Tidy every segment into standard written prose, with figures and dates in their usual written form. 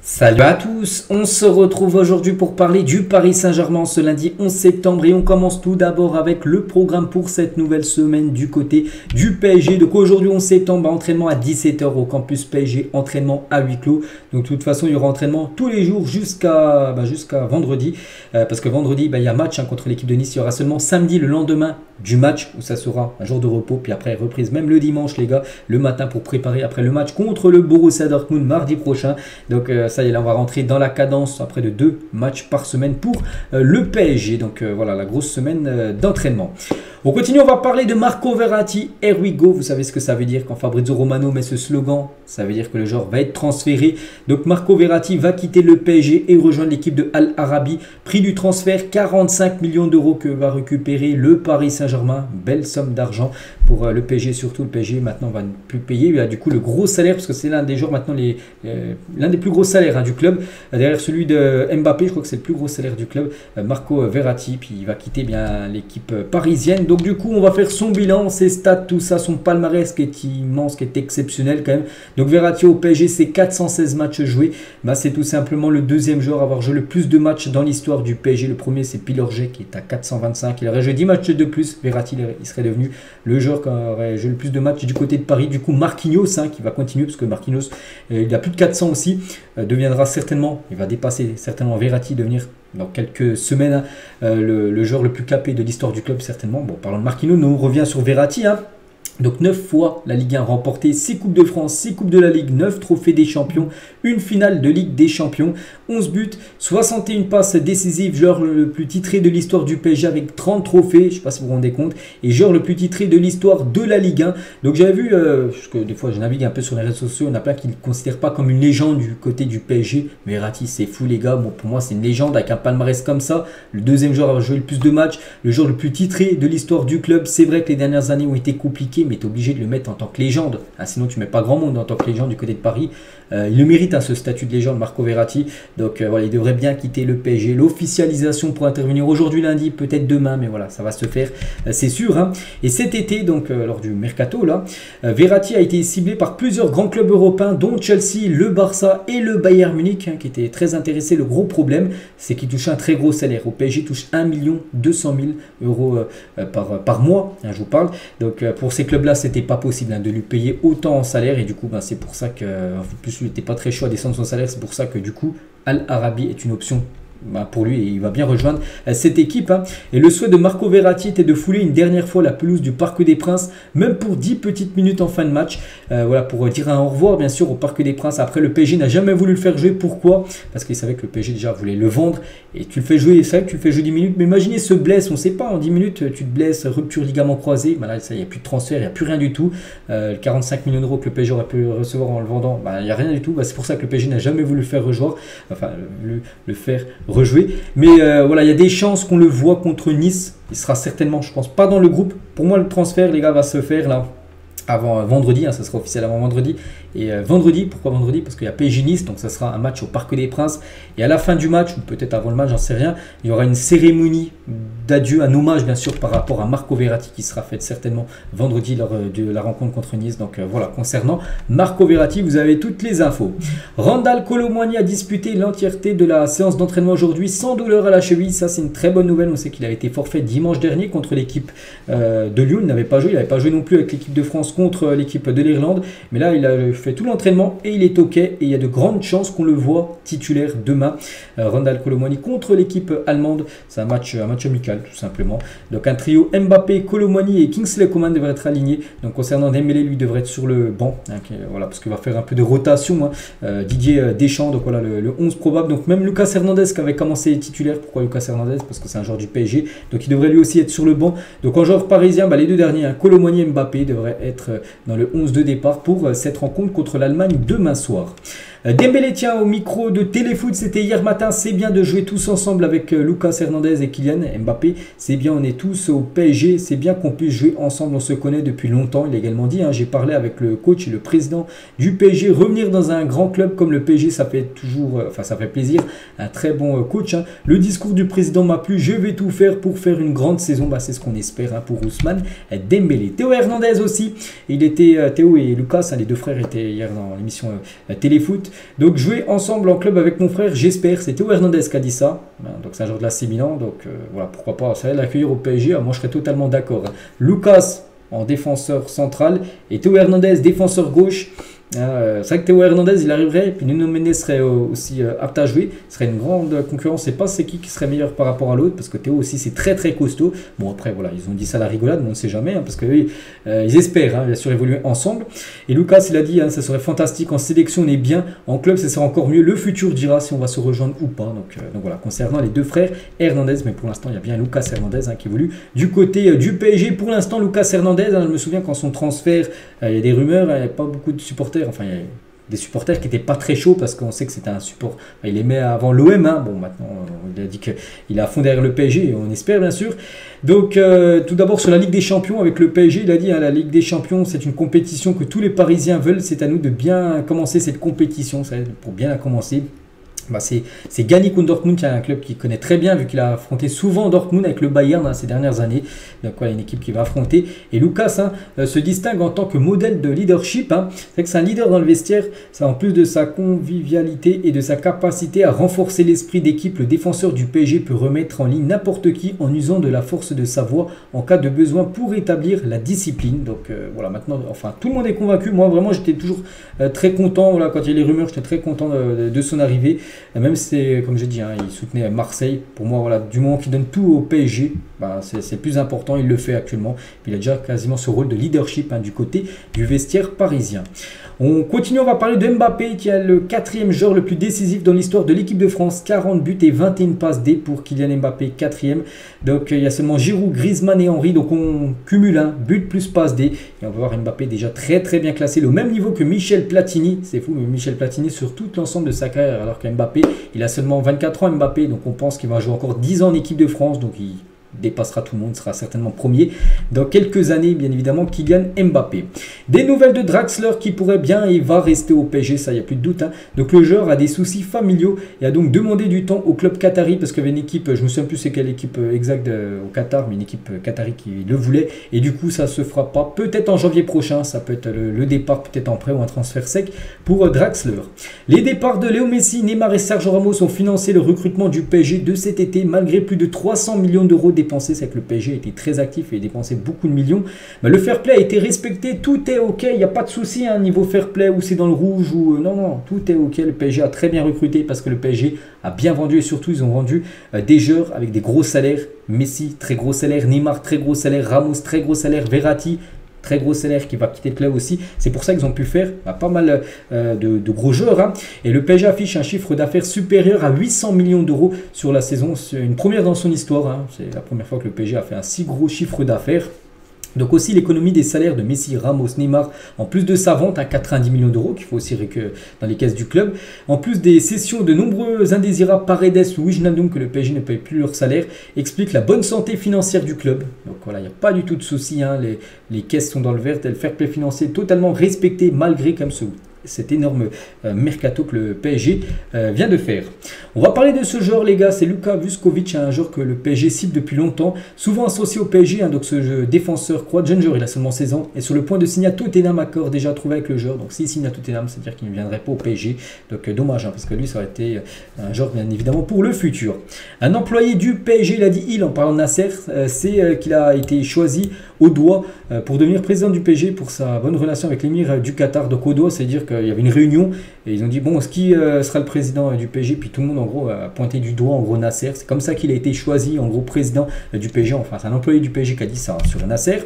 Salut à tous, on se retrouve aujourd'hui pour parler du Paris Saint-Germain ce lundi 11 septembre et on commence tout d'abord avec le programme pour cette nouvelle semaine du côté du PSG. Donc aujourd'hui 11 septembre, entraînement à 17 h au campus PSG, entraînement à huis clos. Donc de toute façon il y aura entraînement tous les jours jusqu'à vendredi parce que vendredi il y a match contre l'équipe de Nice. Il y aura seulement samedi le lendemain du match où ça sera un jour de repos, puis après reprise même le dimanche les gars, le matin pour préparer après le match contre le Borussia Dortmund mardi prochain. Donc ça y est, là on va rentrer dans la cadence après de 2 matchs par semaine pour le PSG. Donc voilà la grosse semaine d'entraînement. On continue, on va parler de Marco Verratti. Here we go, vous savez ce que ça veut dire quand Fabrizio Romano met ce slogan, ça veut dire que le joueur va être transféré. Donc Marco Verratti va quitter le PSG et rejoindre l'équipe de Al Arabi. Prix du transfert 45 millions d'euros que va récupérer le Paris Saint-Germain. Belle somme d'argent pour le PSG, surtout le PSG maintenant va ne plus payer. Il a du coup le gros salaire parce que c'est l'un des joueurs maintenant l'un des plus gros salaires du club. Derrière celui de Mbappé, je crois que c'est le plus gros salaire du club, Marco Verratti. Puis il va quitter bien l'équipe parisienne. Donc du coup on va faire son bilan, ses stats, tout ça, son palmarès qui est immense, qui est exceptionnel quand même. Donc Verratti au PSG c'est 416 matchs joués. C'est tout simplement le deuxième joueur à avoir joué le plus de matchs dans l'histoire du PSG. Le premier c'est Pilorget qui est à 425. Il aurait joué 10 matchs de plus. Verratti il serait devenu le joueur qui aurait joué le plus de matchs du côté de Paris. Du coup Marquinhos qui va continuer parce que Marquinhos il a plus de 400 aussi. Deviendra certainement, il va dépasser certainement Verratti, devenir dans quelques semaines le joueur le plus capé de l'histoire du club certainement. Bon, parlons de Marquinhos, nous on revient sur Verratti. Donc 9 fois la Ligue 1 remportée, 6 Coupes de France, 6 Coupes de la Ligue, 9 trophées des champions, une finale de Ligue des champions, 11 buts, 61 passes décisives, joueur le plus titré de l'histoire du PSG avec 30 trophées, je ne sais pas si vous vous rendez compte, et joueur le plus titré de l'histoire de la Ligue 1. Donc j'avais vu, parce que des fois je navigue un peu sur les réseaux sociaux, on a plein qui ne le considèrent pas comme une légende du côté du PSG. Mais Verratti c'est fou les gars, bon, pour moi c'est une légende avec un palmarès comme ça, le deuxième joueur à avoir joué le plus de matchs, le joueur le plus titré de l'histoire du club. C'est vrai que les dernières années ont été compliquées, mais tu es obligé de le mettre en tant que légende. Sinon, tu ne mets pas grand monde en tant que légende du côté de Paris. Il le mérite ce statut de légende, Marco Verratti. Donc voilà, il devrait bien quitter le PSG. L'officialisation pour intervenir aujourd'hui lundi, peut-être demain, mais voilà, ça va se faire, c'est sûr. Et cet été, donc lors du mercato, Verratti a été ciblé par plusieurs grands clubs européens, dont Chelsea, le Barça et le Bayern Munich, qui étaient très intéressés. Le gros problème, c'est qu'il touche un très gros salaire. Au PSG, il touche 1 200 000 euros par mois, je vous parle. Donc pour ces clubs-là, c'était pas possible de lui payer autant en salaire. Et du coup, c'est pour ça que, en plus, il n'était pas très chaud à descendre son salaire. C'est pour ça que du coup, Al Arabi est une option pour lui et il va bien rejoindre cette équipe. Et le souhait de Marco Verratti était de fouler une dernière fois la pelouse du Parc des Princes, même pour 10 petites minutes en fin de match. Voilà, pour dire un au revoir bien sûr au Parc des Princes. Après le PSG n'a jamais voulu le faire jouer. Pourquoi? Parce qu'il savait que le PSG déjà voulait le vendre. Et tu le fais jouer, c'est vrai que tu le fais jouer 10 minutes, mais imaginez se blesse, on ne sait pas, en 10 minutes tu te blesses, rupture ligament croisé, là ça, il n'y a plus de transfert, il n'y a plus rien du tout. 45 millions d'euros que le PSG aurait pu recevoir en le vendant, il n'y a rien du tout. C'est pour ça que le PSG n'a jamais voulu le faire rejouer, enfin le faire rejouer. Mais voilà, il y a des chances qu'on le voit contre Nice. Il sera certainement, je pense, pas dans le groupe. Pour moi, le transfert, les gars, va se faire là avant vendredi, ça sera officiel avant vendredi. Et vendredi, pourquoi vendredi? Parce qu'il y a PSG Nice, donc ça sera un match au Parc des Princes. Et à la fin du match, ou peut-être avant le match, j'en sais rien, il y aura une cérémonie d'adieu, un hommage bien sûr par rapport à Marco Verratti qui sera faite certainement vendredi lors de la rencontre contre Nice. Donc voilà, concernant Marco Verratti, vous avez toutes les infos. Randal Kolo Muani a disputé l'entièreté de la séance d'entraînement aujourd'hui sans douleur à la cheville. Ça c'est une très bonne nouvelle. On sait qu'il avait été forfait dimanche dernier contre l'équipe de Lyon. Il n'avait pas joué, il n'avait pas joué non plus avec l'équipe de France contre l'équipe de l'Irlande. Mais là, il a fait tout l'entraînement et il est OK. Et il y a de grandes chances qu'on le voit titulaire demain. Randal Kolo Muani contre l'équipe allemande. C'est un match amical tout simplement. Donc un trio Mbappé, Kolo Muani et Kingsley Coman devraient être alignés. Donc concernant Dembélé, lui devrait être sur le banc. Voilà, parce qu'il va faire un peu de rotation. Didier Deschamps, donc voilà le 11 probable. Donc même Lucas Hernandez qui avait commencé titulaire. Pourquoi Lucas Hernandez? Parce que c'est un joueur du PSG. Donc il devrait lui aussi être sur le banc. Donc en joueur parisien, les deux derniers, Kolo Muani et Mbappé devraient être dans le 11 de départ pour cette rencontre contre l'Allemagne demain soir. Dembélé tient au micro de Téléfoot, c'était hier matin. C'est bien de jouer tous ensemble avec Lucas Hernandez et Kylian Mbappé. C'est bien, on est tous au PSG. C'est bien qu'on puisse jouer ensemble. On se connaît depuis longtemps. Il a également dit, j'ai parlé avec le coach et le président du PSG. Revenir dans un grand club comme le PSG, ça fait toujours, ça fait plaisir. Un très bon coach. Le discours du président m'a plu. Je vais tout faire pour faire une grande saison. C'est ce qu'on espère pour Ousmane Dembélé. Théo Hernandez aussi. Il était Théo et Lucas, les deux frères étaient hier dans l'émission Téléfoot. Donc jouer ensemble en club avec mon frère, j'espère. C'est Théo Hernandez qui a dit ça. Donc c'est un joueur de l'AC Milan. Donc voilà, pourquoi pas l'accueillir au PSG. Moi je serais totalement d'accord. Lucas en défenseur central et Théo Hernandez défenseur gauche. C'est vrai que Théo Hernandez il arriverait, et puis Nuno Mendes serait aussi apte à jouer. Ce serait une grande concurrence. Je ne sais pas c'est qui serait meilleur par rapport à l'autre, parce que Théo aussi c'est très très costaud. Bon après voilà, ils ont dit ça à la rigolade, mais on ne sait jamais, parce que ils espèrent bien sûr évoluer ensemble. Et Lucas il a dit ça serait fantastique en sélection, on est bien, en club ça sera encore mieux. Le futur dira si on va se rejoindre ou pas. Donc voilà, concernant les deux frères Hernandez, mais pour l'instant il y a bien Lucas Hernandez qui évolue du côté du PSG. Pour l'instant Lucas Hernandez, je me souviens quand son transfert, il y a des rumeurs, il n'y a pas beaucoup de supporters. Enfin, il y a des supporters qui n'étaient pas très chauds parce qu'on sait que c'était un support. Il aimait avant l'OM. Bon, maintenant, il a dit qu'il est à fond derrière le PSG, on espère bien sûr. Donc, tout d'abord sur la Ligue des Champions avec le PSG, il a dit la Ligue des Champions, c'est une compétition que tous les Parisiens veulent. C'est à nous de bien commencer cette compétition. Pour bien la commencer. C'est Yannick Dortmund, qui est un club qu'il connaît très bien vu qu'il a affronté souvent Dortmund avec le Bayern ces dernières années. Donc voilà, une équipe qui va affronter. Et Lucas se distingue en tant que modèle de leadership. C'est que c'est un leader dans le vestiaire. Ça, en plus de sa convivialité et de sa capacité à renforcer l'esprit d'équipe, le défenseur du PSG peut remettre en ligne n'importe qui en usant de la force de sa voix en cas de besoin pour établir la discipline. Donc voilà, maintenant, enfin tout le monde est convaincu. Moi vraiment j'étais toujours très content. Voilà, quand il y a les rumeurs, j'étais très content de son arrivée. Même si, comme j'ai dit, il soutenait Marseille. Pour moi, voilà, du moment qu'il donne tout au PSG, c'est plus important. Il le fait actuellement. Il a déjà quasiment ce rôle de leadership du côté du vestiaire parisien. On continue, on va parler de Mbappé qui a le 4e joueur le plus décisif dans l'histoire de l'équipe de France. 40 buts et 21 passes D pour Kylian Mbappé, 4e. Donc il y a seulement Giroud, Griezmann et Henry. Donc on cumule but plus passe D. Et on va voir Mbappé déjà très très bien classé, au même niveau que Michel Platini. C'est fou, mais Michel Platini sur tout l'ensemble de sa carrière. Alors qu'Mbappé, il a seulement 24 ans Mbappé. Donc on pense qu'il va jouer encore 10 ans en équipe de France. Donc il dépassera tout le monde, sera certainement premier dans quelques années, bien évidemment, Kylian Mbappé. Des nouvelles de Draxler qui pourrait bien et va rester au PSG, ça il n'y a plus de doute. Donc le joueur a des soucis familiaux et a donc demandé du temps au club qatari parce qu'il y avait une équipe, je ne me souviens plus c'est quelle équipe exacte au Qatar, mais une équipe qatari qui le voulait et du coup ça ne se fera pas. Peut-être en janvier prochain, ça peut être le départ, peut-être en prêt ou un transfert sec pour Draxler. Les départs de Léo Messi, Neymar et Sergio Ramos ont financé le recrutement du PSG de cet été malgré plus de 300 millions d'euros dépensé, c'est que le PSG était très actif et dépensé beaucoup de millions. Le fair play a été respecté, tout est ok, il n'y a pas de souci niveau fair play où c'est dans le rouge ou non, tout est ok. Le PSG a très bien recruté parce que le PSG a bien vendu et surtout ils ont vendu des joueurs avec des gros salaires. Messi, très gros salaire, Neymar, très gros salaire, Ramos, très gros salaire, Verratti, très gros salaire qui va quitter le club aussi. C'est pour ça qu'ils ont pu faire pas mal de gros joueurs. Et le PSG affiche un chiffre d'affaires supérieur à 800 millions d'euros sur la saison. C'est une première dans son histoire. C'est la première fois que le PSG a fait un si gros chiffre d'affaires. Donc aussi l'économie des salaires de Messi, Ramos, Neymar, en plus de sa vente à 90 millions d'euros qu'il faut aussi récupérer dans les caisses du club, en plus des cessions de nombreux indésirables Paredes ou Wijnaldum que le PSG ne paye plus leur salaire, explique la bonne santé financière du club. Donc voilà, il n'y a pas du tout de souci, les caisses sont dans le vert, le fair play financier totalement respecté malgré comme cet énorme mercato que le PSG vient de faire. On va parler de ce joueur les gars, c'est Luka Vuskovic, un joueur que le PSG cible depuis longtemps, souvent associé au PSG, donc ce défenseur croate, jeune joueur, il a seulement 16 ans, et sur le point de signer à Tottenham, accord déjà trouvé avec le joueur, donc s'il signe à Tottenham, c'est-à-dire qu'il ne viendrait pas au PSG, donc dommage, parce que lui ça aurait été un joueur bien évidemment pour le futur. Un employé du PSG, il a dit en parlant de Nasser, c'est qu'il a été choisi au doigt pour devenir président du PSG pour sa bonne relation avec l'émir du Qatar, donc au doigt, c'est-à-dire qu'il y avait une réunion et ils ont dit bon, ce qui sera le président du PSG, puis tout le monde en gros a pointé du doigt en gros Nasser. C'est comme ça qu'il a été choisi en gros président du PSG. Enfin c'est un employé du PSG qui a dit ça sur Nasser.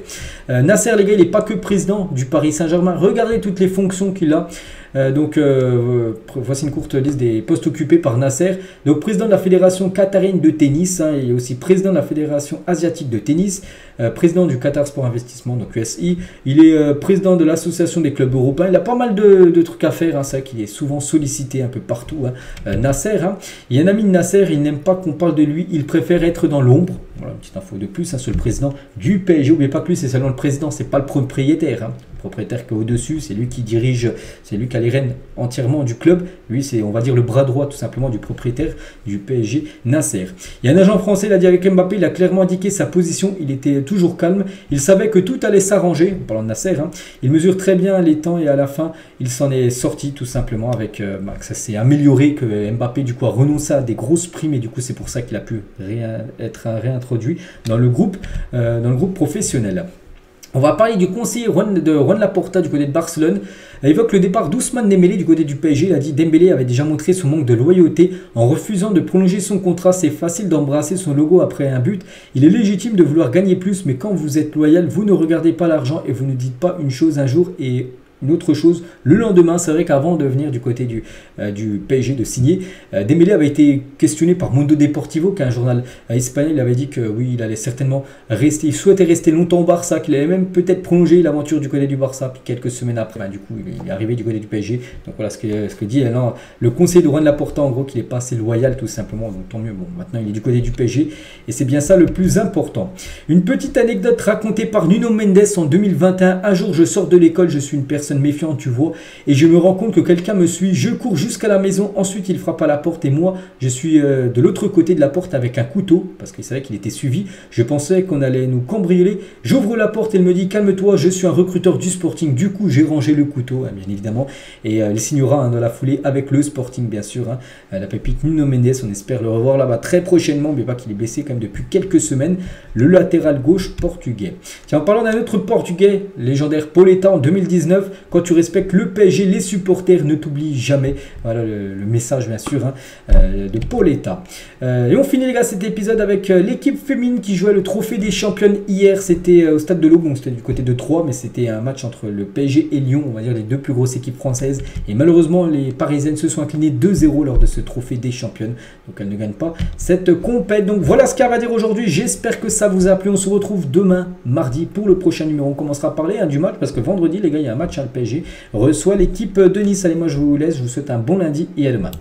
Nasser les gars, il n'est pas que président du Paris Saint-Germain. Regardez toutes les fonctions qu'il a. Voici une courte liste des postes occupés par Nasser. Donc président de la fédération qatarienne de tennis, il est aussi président de la fédération asiatique de tennis, président du Qatar Sport Investissement, donc USI. Il est président de l'association des clubs européens. Il a pas mal de trucs à faire, c'est vrai qu'il est souvent sollicité un peu partout. Nasser, il y a un ami de Nasser, il n'aime pas qu'on parle de lui, il préfère être dans l'ombre. Voilà, une petite info de plus sur le président du PSG. N'oubliez pas que lui, c'est seulement le président, c'est pas le propriétaire. Hein. Le propriétaire qui est au-dessus, c'est lui qui dirige, c'est lui qui a les rênes entièrement du club. Lui, c'est, on va dire, le bras droit tout simplement du propriétaire du PSG, Nasser. Il y a un agent français, il a dit avec Mbappé, il a clairement indiqué sa position. Il était toujours calme. Il savait que tout allait s'arranger. En parlant de Nasser, hein. Il mesure très bien les temps et à la fin, il s'en est sorti tout simplement avec que ça s'est amélioré, que Mbappé du coup a renoncé à des grosses primes et du coup c'est pour ça qu'il a pu être réintroduit dans le groupe professionnel. On va parler du conseiller Juan Laporta du côté de Barcelone. Il évoque le départ d'Ousmane Dembélé du côté du PSG. Il a dit Dembélé avait déjà montré son manque de loyauté en refusant de prolonger son contrat. C'est facile d'embrasser son logo après un but. Il est légitime de vouloir gagner plus, mais quand vous êtes loyal, vous ne regardez pas l'argent et vous ne dites pas une chose un jour et une autre chose le lendemain. C'est vrai qu'avant de venir du côté du PSG de signer, Dembélé avait été questionné par Mundo Deportivo, qui est un journal espagnol. Il avait dit que oui, il allait certainement rester, il souhaitait rester longtemps au Barça, qu'il allait même peut-être prolonger l'aventure du côté du Barça. Puis quelques semaines après, du coup, il est arrivé du côté du PSG. Donc voilà ce que dit alors, le conseil de Juan Laporta, en gros, qu'il n'est pas assez loyal tout simplement. Donc tant mieux. Bon, maintenant il est du côté du PSG et c'est bien ça le plus important. Une petite anecdote racontée par Nuno Mendes en 2021. Un jour, je sors de l'école, je suis une personne méfiante, tu vois, et je me rends compte que quelqu'un me suit. Je cours jusqu'à la maison, ensuite il frappe à la porte et moi je suis de l'autre côté de la porte avec un couteau parce qu'il savait qu'il était suivi. Je pensais qu'on allait nous cambrioler. J'ouvre la porte et il me dit calme-toi, je suis un recruteur du Sporting. Du coup j'ai rangé le couteau, hein, bien évidemment, et il signera dans la foulée avec le Sporting, bien sûr, hein, la pépite Nuno Mendes. On espère le revoir là-bas très prochainement, mais pas qu'il est blessé quand même depuis quelques semaines, le latéral gauche portugais. Tiens, en parlant d'un autre portugais légendaire, Pauleta en 2019. Quand tu respectes le PSG, les supporters ne t'oublient jamais. Voilà le message, bien sûr, hein, de Pauleta. Et on finit, les gars, cet épisode avec l'équipe féminine qui jouait le trophée des championnes hier. C'était au stade de l'Aube, c'était du côté de Troyes, mais c'était un match entre le PSG et Lyon, on va dire les deux plus grosses équipes françaises. Et malheureusement, les Parisiennes se sont inclinées 2-0 lors de ce trophée des championnes. Donc elles ne gagnent pas cette compète. Donc voilà ce qu'il y a à dire aujourd'hui. J'espère que ça vous a plu. On se retrouve demain, mardi, pour le prochain numéro. On commencera à parler du match parce que vendredi, les gars, il y a un match. Le PSG reçoit l'équipe de Nice. Allez, moi je vous laisse, je vous souhaite un bon lundi et à demain.